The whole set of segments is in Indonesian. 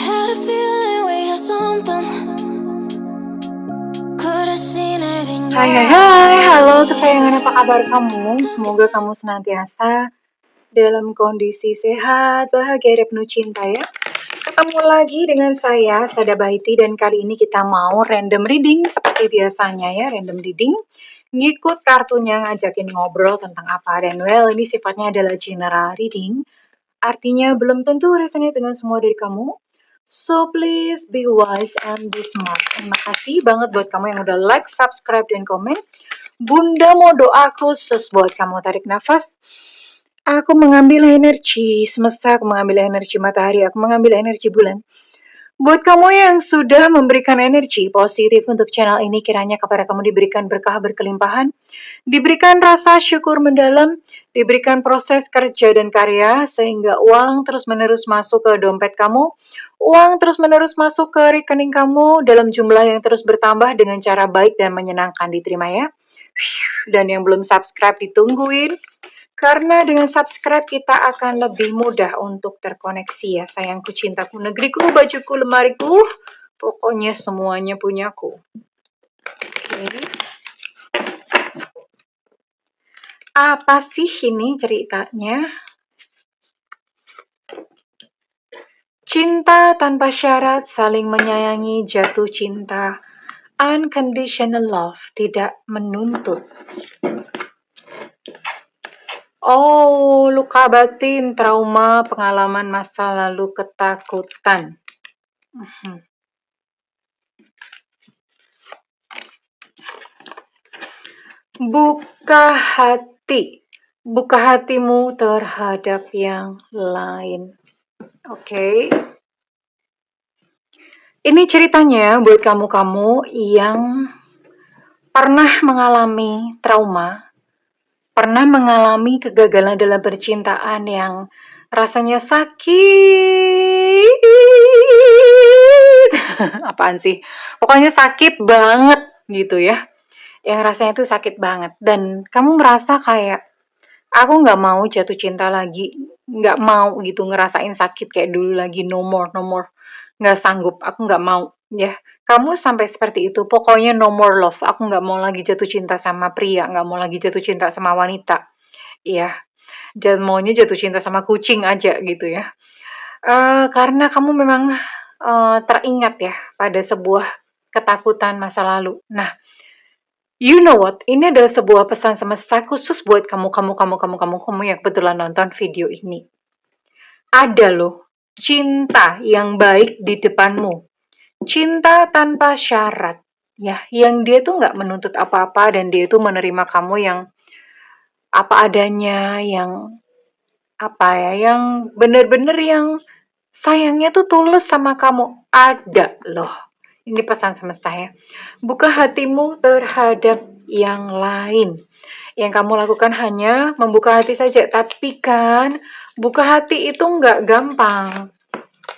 had a feeling we had something. Could have seen it in your Hai, halo eyes. kesayangan, apa kabar kamu? Semoga kamu senantiasa dalam kondisi sehat, bahagia, dan penuh cinta ya. Ketemu lagi dengan saya, Sada Baiti, dan kali ini kita mau random reading seperti biasanya ya, random reading. Ngikut kartunya ngajakin ngobrol tentang apa, dan well ini sifatnya adalah general reading. Artinya belum tentu resonate dengan semua dari kamu. So please be wise and be smart. Terima kasih banget buat kamu yang udah like, subscribe, dan komen. Bunda mau doa khusus buat kamu. Tarik nafas. Aku mengambil energi semesta, aku mengambil energi matahari, aku mengambil energi bulan. Buat kamu yang sudah memberikan energi positif untuk channel ini, kiranya kepada kamu diberikan berkah berkelimpahan, diberikan rasa syukur mendalam, diberikan proses kerja dan karya, sehingga uang terus-menerus masuk ke dompet kamu, uang terus-menerus masuk ke rekening kamu dalam jumlah yang terus bertambah dengan cara baik dan menyenangkan. Diterima ya. Dan yang belum subscribe ditungguin, karena dengan subscribe kita akan lebih mudah untuk terkoneksi ya sayangku, cintaku, negeriku, bajuku, lemariku, pokoknya semuanya punyaku. Oke. Apa sih ini ceritanya? Cinta tanpa syarat, saling menyayangi, jatuh cinta, unconditional love, tidak menuntut. Oh, luka batin, trauma, pengalaman masa lalu, ketakutan. Buka hati, buka hatimu terhadap yang lain. Oke. Ini ceritanya buat kamu-kamu yang pernah mengalami trauma, pernah mengalami kegagalan dalam percintaan yang rasanya sakit. Apaan sih? Pokoknya sakit banget gitu ya. Yang rasanya itu sakit banget. Dan kamu merasa kayak, aku nggak mau jatuh cinta lagi. Nggak mau gitu ngerasain sakit kayak dulu lagi. No more, no more. Nggak sanggup, aku nggak mau. Ya, kamu sampai seperti itu. Pokoknya no more love. Aku nggak mau lagi jatuh cinta sama pria. Nggak mau lagi jatuh cinta sama wanita. Iya, dan maunya jatuh cinta sama kucing aja gitu ya. Karena kamu memang teringat ya pada sebuah ketakutan masa lalu. Nah, you know what? Ini adalah sebuah pesan semesta khusus buat kamu yang kebetulan nonton video ini. Ada loh cinta yang baik di depanmu. Cinta tanpa syarat. Ya, yang dia tuh nggak menuntut apa-apa dan dia tuh menerima kamu yang apa adanya, yang apa ya, yang bener-bener yang sayangnya tuh tulus sama kamu. Ada loh. Ini pesan semesta ya. Buka hatimu terhadap yang lain. Yang kamu lakukan hanya membuka hati saja. Tapi kan, buka hati itu nggak gampang.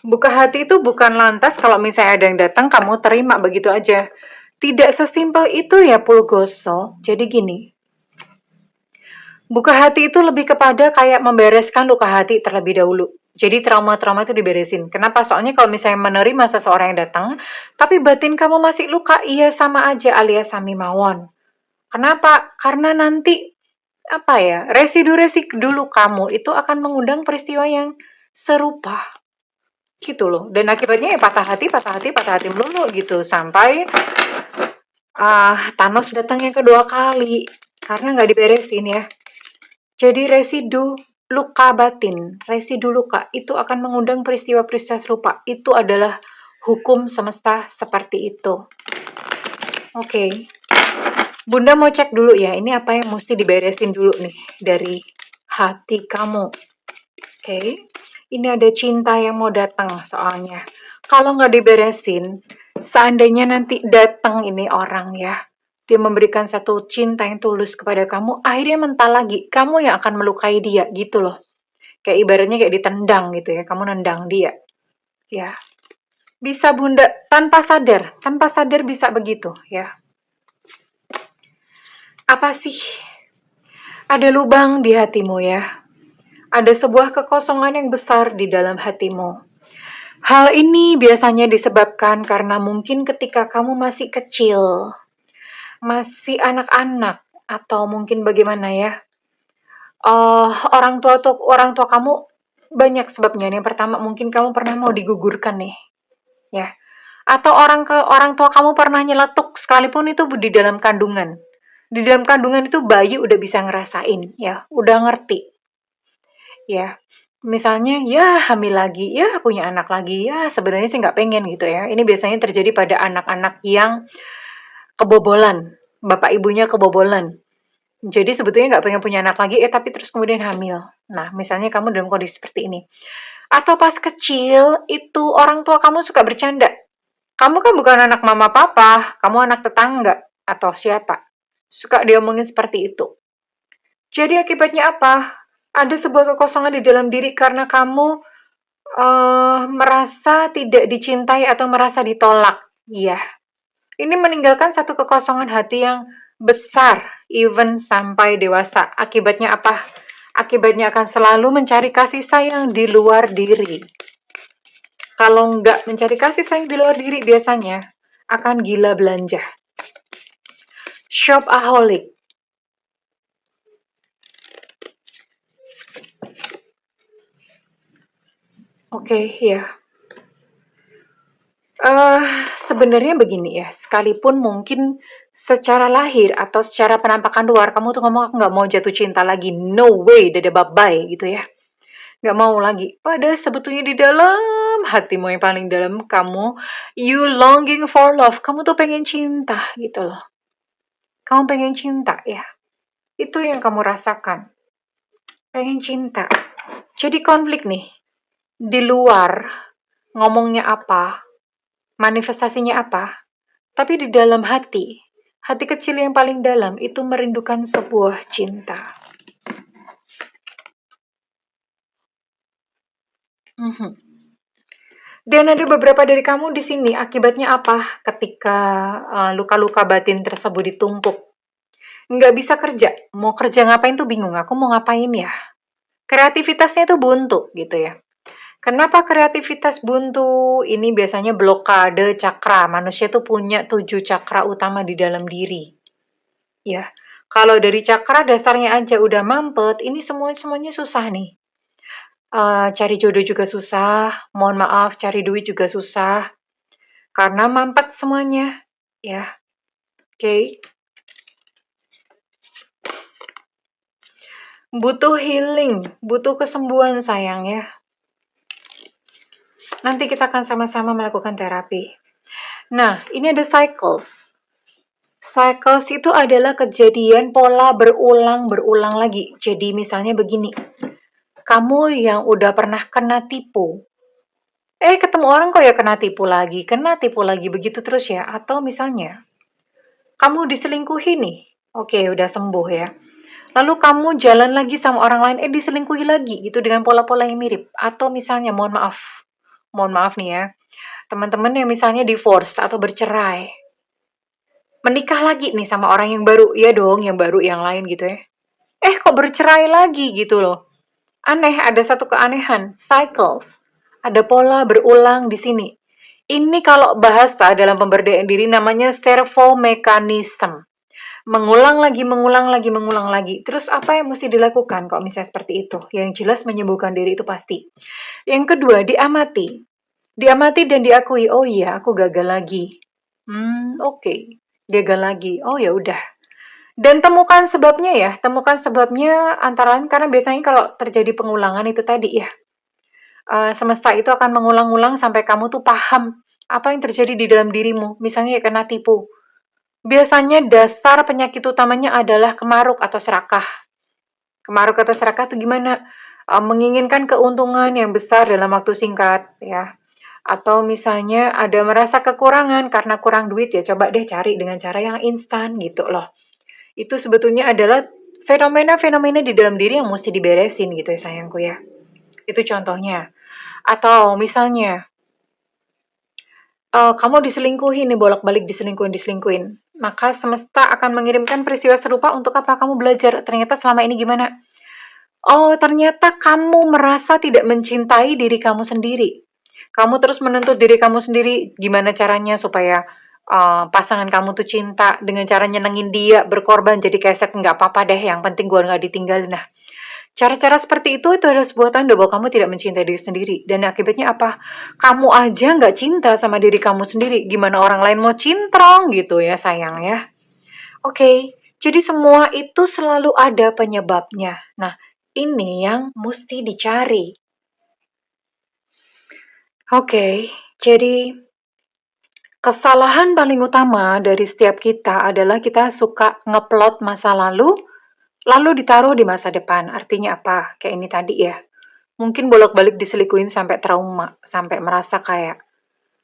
Buka hati itu bukan lantas kalau misalnya ada yang datang, kamu terima begitu aja. Tidak sesimpel itu ya, Pulgoso. Jadi gini, buka hati itu lebih kepada kayak membereskan luka hati terlebih dahulu. Jadi trauma-trauma itu diberesin. Kenapa? Soalnya kalau misalnya menerima seseorang yang datang, tapi batin kamu masih luka, iya sama aja alias sami mawon. Kenapa? Karena nanti apa ya, residu-residu kamu itu akan mengundang peristiwa yang serupa. Gitu loh. Dan akibatnya ya patah hati melulu gitu. Sampai Thanos datang yang kedua kali. Karena nggak diberesin ya. Jadi residu luka batin, residu luka itu akan mengundang peristiwa-peristiwa serupa. Itu adalah hukum semesta seperti itu. Oke. Bunda mau cek dulu ya, ini apa yang mesti diberesin dulu nih dari hati kamu. Oke. Ini ada cinta yang mau datang soalnya. Kalau nggak diberesin, seandainya nanti datang ini orang ya, dia memberikan satu cinta yang tulus kepada kamu, akhirnya mental lagi, kamu yang akan melukai dia gitu loh. Kayak ibaratnya kayak ditendang gitu ya, kamu nendang dia. Ya. Bisa Bunda tanpa sadar bisa begitu ya. Apa sih? Ada lubang di hatimu ya. Ada sebuah kekosongan yang besar di dalam hatimu. Hal ini biasanya disebabkan karena mungkin ketika kamu masih kecil, masih anak-anak, atau mungkin bagaimana ya, orang tua kamu banyak sebabnya. Yang pertama mungkin kamu pernah mau digugurkan nih, ya. Atau orang tua kamu pernah nyeletuk sekalipun itu di dalam kandungan. Di dalam kandungan itu bayi udah bisa ngerasain, ya, udah ngerti, ya. Misalnya, ya hamil lagi, ya punya anak lagi, ya sebenarnya sih nggak pengen gitu ya. Ini biasanya terjadi pada anak-anak yang kebobolan, bapak ibunya kebobolan. Jadi sebetulnya nggak pengen punya anak lagi, tapi terus kemudian hamil. Nah, misalnya kamu dalam kondisi seperti ini. Atau pas kecil, itu orang tua kamu suka bercanda. Kamu kan bukan anak mama papa, kamu anak tetangga, atau siapa. Suka diomongin seperti itu. Jadi akibatnya apa? Ada sebuah kekosongan di dalam diri karena kamu merasa tidak dicintai atau merasa ditolak. Iya, ini meninggalkan satu kekosongan hati yang besar, even sampai dewasa. Akibatnya apa? Akibatnya akan selalu mencari kasih sayang di luar diri. Kalau nggak mencari kasih sayang di luar diri, biasanya akan gila belanja. Shopaholic. Oke, ya. Sebenarnya begini ya, sekalipun mungkin secara lahir atau secara penampakan luar kamu tuh ngomong, "Aku nggak mau jatuh cinta lagi, no way, dadah bye-bye," gitu ya. Nggak mau lagi. Padahal sebetulnya di dalam hatimu yang paling dalam kamu, you longing for love. Kamu tuh pengen cinta gitu loh. Kamu pengen cinta ya. Itu yang kamu rasakan. Pengen cinta. Jadi konflik nih. Di luar ngomongnya apa, manifestasinya apa, tapi di dalam hati, hati kecil yang paling dalam itu merindukan sebuah cinta. Mhm. Dan ada beberapa dari kamu di sini, akibatnya apa ketika luka-luka batin tersebut ditumpuk? Nggak bisa kerja, mau kerja ngapain tuh bingung, aku mau ngapain ya? Kreativitasnya tuh buntu gitu ya. Kenapa kreativitas buntu? Ini biasanya blokade cakra. Manusia tuh punya 7 cakra utama di dalam diri. Ya, kalau dari cakra dasarnya aja udah mampet, ini semuanya susah nih. Cari jodoh juga susah, mohon maaf, cari duit juga susah, karena mampet semuanya, ya. Oke. Butuh healing, butuh kesembuhan sayang ya. Nanti kita akan sama-sama melakukan terapi. Nah, ini ada cycles. Cycles itu adalah kejadian pola berulang-berulang lagi. Jadi misalnya begini, kamu yang udah pernah kena tipu, ketemu orang kok ya kena tipu lagi, begitu terus ya. Atau misalnya, kamu diselingkuhi nih, oke udah sembuh ya. Lalu kamu jalan lagi sama orang lain, diselingkuhi lagi gitu dengan pola-pola yang mirip. Atau misalnya, mohon maaf nih ya, teman-teman yang misalnya divorce atau bercerai, menikah lagi nih sama orang yang baru, ya dong, yang baru yang lain gitu ya. Kok bercerai lagi gitu loh. Aneh, ada satu keanehan, cycles. Ada pola berulang di sini. Ini kalau bahasa dalam pemberdayaan diri namanya servomekanisme. Mengulang lagi, mengulang lagi, mengulang lagi. Terus apa yang mesti dilakukan kalau misalnya seperti itu? Yang jelas menyembuhkan diri itu pasti. Yang kedua, diamati. Diamati dan diakui, oh iya aku gagal lagi. Oke. Gagal lagi. Oh ya udah. Dan temukan sebabnya ya. Temukan sebabnya antara lain karena biasanya kalau terjadi pengulangan itu tadi ya. Semesta itu akan mengulang-ulang sampai kamu tuh paham apa yang terjadi di dalam dirimu. Misalnya ya kena tipu. Biasanya dasar penyakit utamanya adalah kemaruk atau serakah. Kemaruk atau serakah itu gimana? Menginginkan keuntungan yang besar dalam waktu singkat ya. Atau misalnya ada merasa kekurangan karena kurang duit, ya coba deh cari dengan cara yang instan gitu loh. Itu sebetulnya adalah fenomena-fenomena di dalam diri yang mesti diberesin gitu ya sayangku ya. Itu contohnya. Atau misalnya kamu diselingkuhin nih, bolak-balik diselingkuhin. Maka semesta akan mengirimkan peristiwa serupa untuk apa? Kamu belajar, ternyata selama ini gimana? Oh, ternyata kamu merasa tidak mencintai diri kamu sendiri. Kamu terus menuntut diri kamu sendiri, gimana caranya supaya pasangan kamu tuh cinta dengan cara nyenengin dia, berkorban jadi keset, nggak apa-apa deh, yang penting gue nggak ditinggalin. Nah, cara-cara seperti itu adalah sebuah tanda bahwa kamu tidak mencintai diri sendiri. Dan akibatnya apa? Kamu aja nggak cinta sama diri kamu sendiri. Gimana orang lain mau cintrong gitu ya sayang ya. Oke, jadi semua itu selalu ada penyebabnya. Nah, ini yang mesti dicari. Oke, jadi kesalahan paling utama dari setiap kita adalah kita suka ngeplot masa lalu ditaruh di masa depan. Artinya apa? Kayak ini tadi ya. Mungkin bolak-balik diselingkuhin sampai trauma, sampai merasa kayak,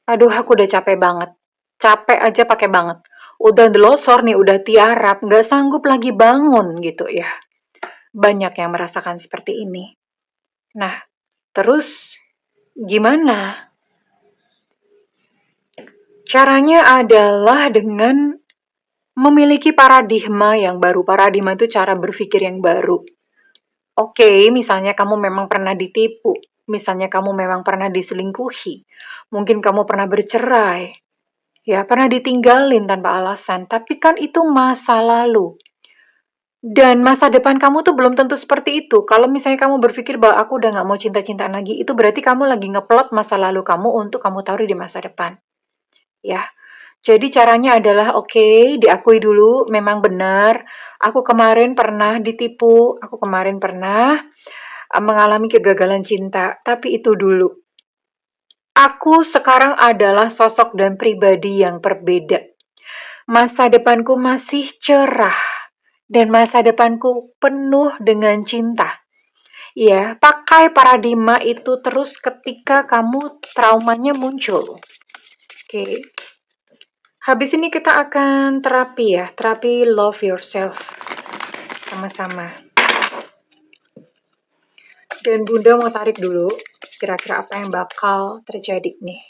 aduh aku udah capek banget. Capek aja pakai banget. Udah delosor nih, udah tiarap, nggak sanggup lagi bangun gitu ya. Banyak yang merasakan seperti ini. Nah, terus gimana? Caranya adalah dengan memiliki paradigma yang baru. Paradigma itu cara berpikir yang baru. Oke, misalnya kamu memang pernah ditipu, misalnya kamu memang pernah diselingkuhi, mungkin kamu pernah bercerai, ya pernah ditinggalin tanpa alasan, tapi kan itu masa lalu. Dan masa depan kamu tuh belum tentu seperti itu. Kalau misalnya kamu berpikir bahwa aku udah gak mau cinta-cintaan lagi, itu berarti kamu lagi ngeplot masa lalu kamu untuk kamu taruh di masa depan. Ya, jadi caranya adalah oke, diakui dulu memang benar, aku kemarin pernah ditipu, aku kemarin pernah mengalami kegagalan cinta, tapi itu dulu. Aku sekarang adalah sosok dan pribadi yang berbeda. Masa depanku masih cerah dan masa depanku penuh dengan cinta. Ya, pakai paradigma itu terus ketika kamu traumanya muncul. Oke. Habis ini kita akan terapi ya, terapi love yourself. Sama-sama. Dan Bunda mau tarik dulu, kira-kira apa yang bakal terjadi nih.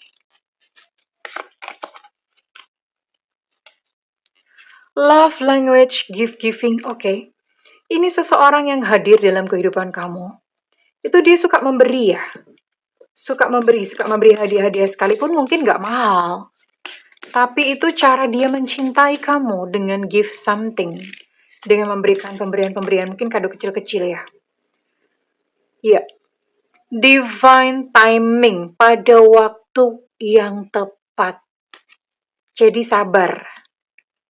Love language gift-giving, oke. Ini seseorang yang hadir dalam kehidupan kamu. Itu dia suka memberi ya. Suka memberi hadiah-hadiah sekalipun mungkin gak mahal. Tapi itu cara dia mencintai kamu dengan give something. Dengan memberikan pemberian-pemberian, mungkin kado kecil-kecil ya. Iya. Divine timing pada waktu yang tepat. Jadi sabar.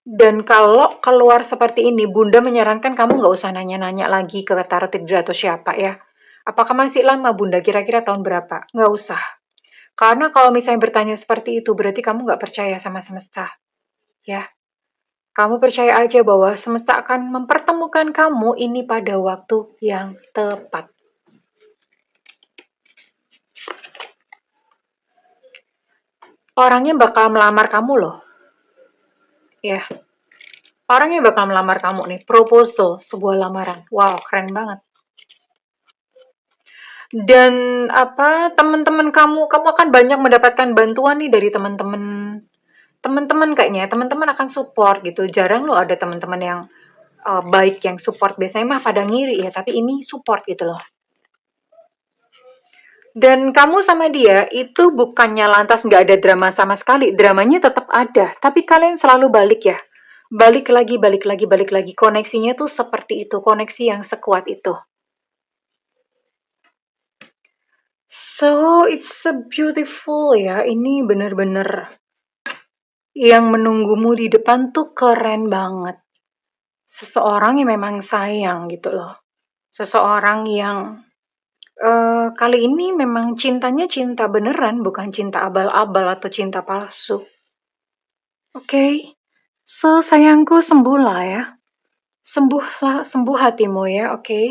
Dan kalau keluar seperti ini, Bunda menyarankan kamu nggak usah nanya-nanya lagi ke tarot atau siapa ya. Apakah masih lama Bunda? Kira-kira tahun berapa? Nggak usah. Karena kalau misalnya bertanya seperti itu, berarti kamu nggak percaya sama semesta. Ya, kamu percaya aja bahwa semesta akan mempertemukan kamu ini pada waktu yang tepat. Orangnya bakal melamar kamu loh. Ya, orangnya bakal melamar kamu nih, proposal, sebuah lamaran. Wow, keren banget. Dan teman-teman kamu akan banyak mendapatkan bantuan nih dari teman-teman kayaknya. Teman-teman akan support gitu. Jarang loh ada teman-teman yang baik yang support. Biasanya mah pada ngiri ya, tapi ini support gitu loh. Dan kamu sama dia itu bukannya lantas nggak ada drama sama sekali. Dramanya tetap ada, tapi kalian selalu balik ya. Balik lagi, balik lagi, balik lagi. Koneksinya tuh seperti itu, koneksi yang sekuat itu. So, it's a beautiful ya. Ini bener-bener yang menunggumu di depan tuh keren banget. Seseorang yang memang sayang gitu loh. Seseorang yang kali ini memang cintanya cinta beneran, bukan cinta abal-abal atau cinta palsu. Oke. So, sayangku sembuhlah ya. Sembuh hatimu ya, oke.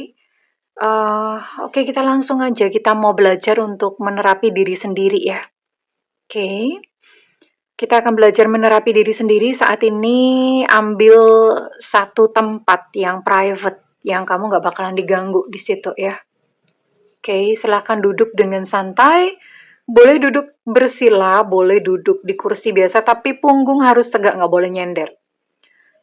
Oke, kita langsung aja. Kita mau belajar untuk menerapi diri sendiri ya. Oke. Kita akan belajar menerapi diri sendiri. Saat ini ambil satu tempat yang private, yang kamu gak bakalan diganggu di situ ya. Oke, silakan duduk dengan santai. Boleh duduk bersila, boleh duduk di kursi biasa, tapi punggung harus tegak, nggak boleh nyender.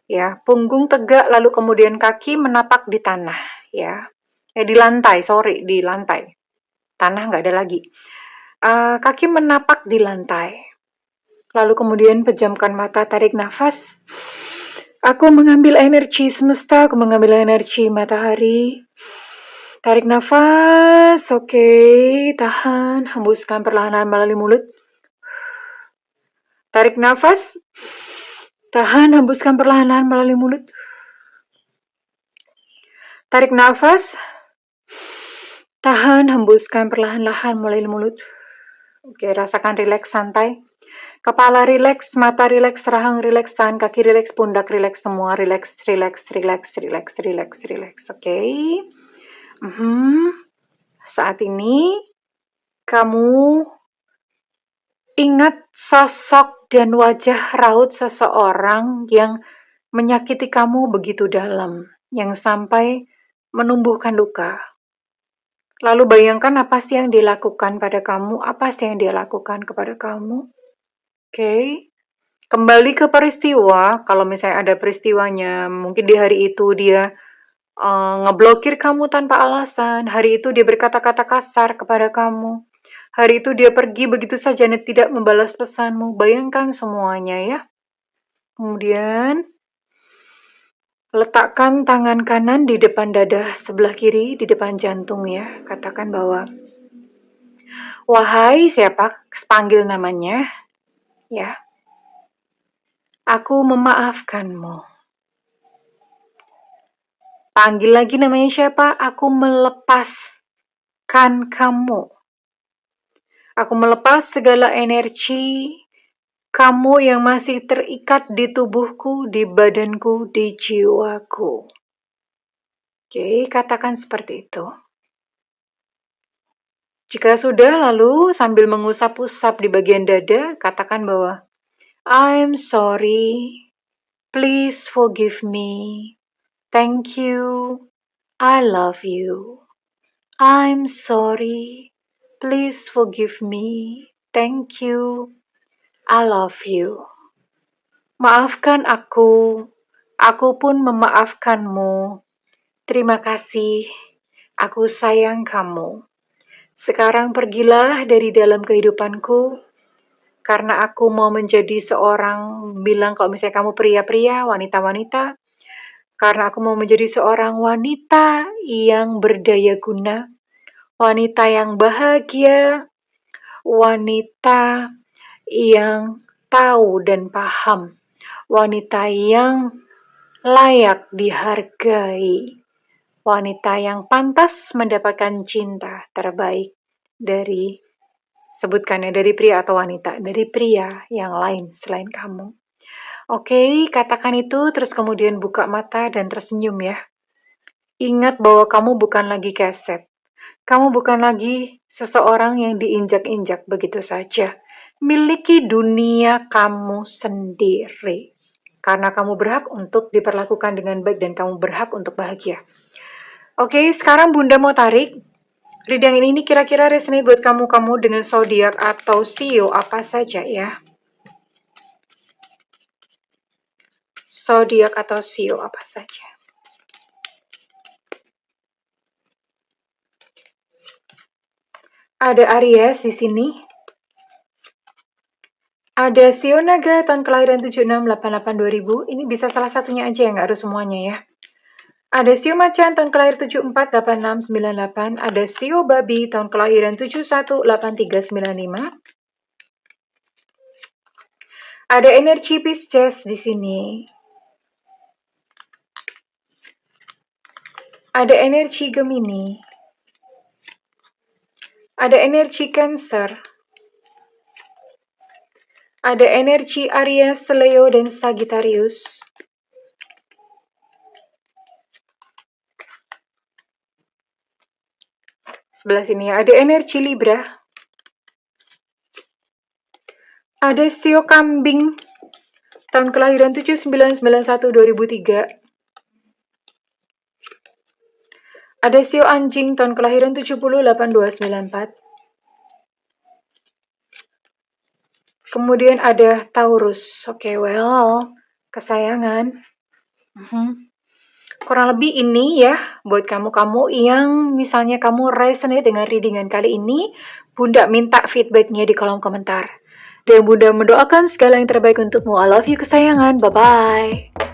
Ya, punggung tegak, lalu kemudian kaki menapak di tanah. Ya, di lantai, sorry, di lantai. Tanah nggak ada lagi. Kaki menapak di lantai. Lalu kemudian pejamkan mata, tarik nafas. Aku mengambil energi semesta, aku mengambil energi matahari. Tarik nafas, oke, tahan, hembuskan perlahan-lahan melalui mulut. Tarik nafas, tahan, hembuskan perlahan-lahan melalui mulut. Tarik nafas, tahan, hembuskan perlahan-lahan melalui mulut. Oke, rasakan rileks, santai. Kepala rileks, mata rileks, rahang rileks, tangan kaki rileks, pundak rileks, semua rileks, rileks, rileks, rileks, rileks, rileks. Oke. Saat ini kamu ingat sosok dan wajah raut seseorang yang menyakiti kamu begitu dalam, yang sampai menumbuhkan luka. Lalu bayangkan apa sih yang dilakukan pada kamu, apa sih yang dia lakukan kepada kamu. Oke. Kembali ke peristiwa, kalau misalnya ada peristiwanya, mungkin di hari itu dia ngeblokir kamu tanpa alasan, hari itu dia berkata-kata kasar kepada kamu, hari itu dia pergi begitu saja dan tidak membalas pesanmu. Bayangkan semuanya ya. Kemudian letakkan tangan kanan di depan dada sebelah kiri, di depan jantung ya. Katakan bahwa, wahai siapa, panggil namanya ya. Aku memaafkanmu. Panggil lagi namanya siapa? Aku melepaskan kamu. Aku melepas segala energi kamu yang masih terikat di tubuhku, di badanku, di jiwaku. Oke, katakan seperti itu. Jika sudah, lalu sambil mengusap-usap di bagian dada, katakan bahwa I'm sorry. Please forgive me. Thank you. I love you. I'm sorry. Please forgive me. Thank you. I love you. Maafkan aku. Aku pun memaafkanmu. Terima kasih. Aku sayang kamu. Sekarang pergilah dari dalam kehidupanku. Karena aku mau menjadi seorang, bilang kalau misalnya kamu pria-pria, wanita-wanita, karena aku mau menjadi seorang wanita yang berdaya guna, wanita yang bahagia, wanita yang tahu dan paham, wanita yang layak dihargai, wanita yang pantas mendapatkan cinta terbaik dari, sebutkannya dari pria atau wanita, dari pria yang lain selain kamu. Oke, katakan itu, terus kemudian buka mata dan tersenyum ya. Ingat bahwa kamu bukan lagi keset. Kamu bukan lagi seseorang yang diinjak-injak begitu saja. Miliki dunia kamu sendiri. Karena kamu berhak untuk diperlakukan dengan baik dan kamu berhak untuk bahagia. Oke, sekarang Bunda mau tarik. Reading ini kira-kira resonate buat kamu dengan zodiak atau sio apa saja ya. Zodiak atau sio apa saja. Ada Aries di sini. Ada sio naga tahun kelahiran 7688 2000. Ini bisa salah satunya aja ya, nggak harus semuanya ya. Ada sio macan tahun kelahiran 748698. Ada sio babi tahun kelahiran 718395. Ada energi Pisces di sini. Ada energi Gemini. Ada energi Cancer. Ada energi Aries, Leo, dan Sagittarius. Sebelah sini ada energi Libra. Ada sio kambing tahun kelahiran 7991 2003. Ada sio anjing tahun kelahiran 708294. Kemudian ada Taurus. Oke, well, kesayangan. Kurang lebih ini ya, buat kamu-kamu yang misalnya kamu resonate dengan readingan kali ini, Bunda minta feedbacknya di kolom komentar. Dan Bunda mendoakan segala yang terbaik untukmu. I love you kesayangan. Bye-bye.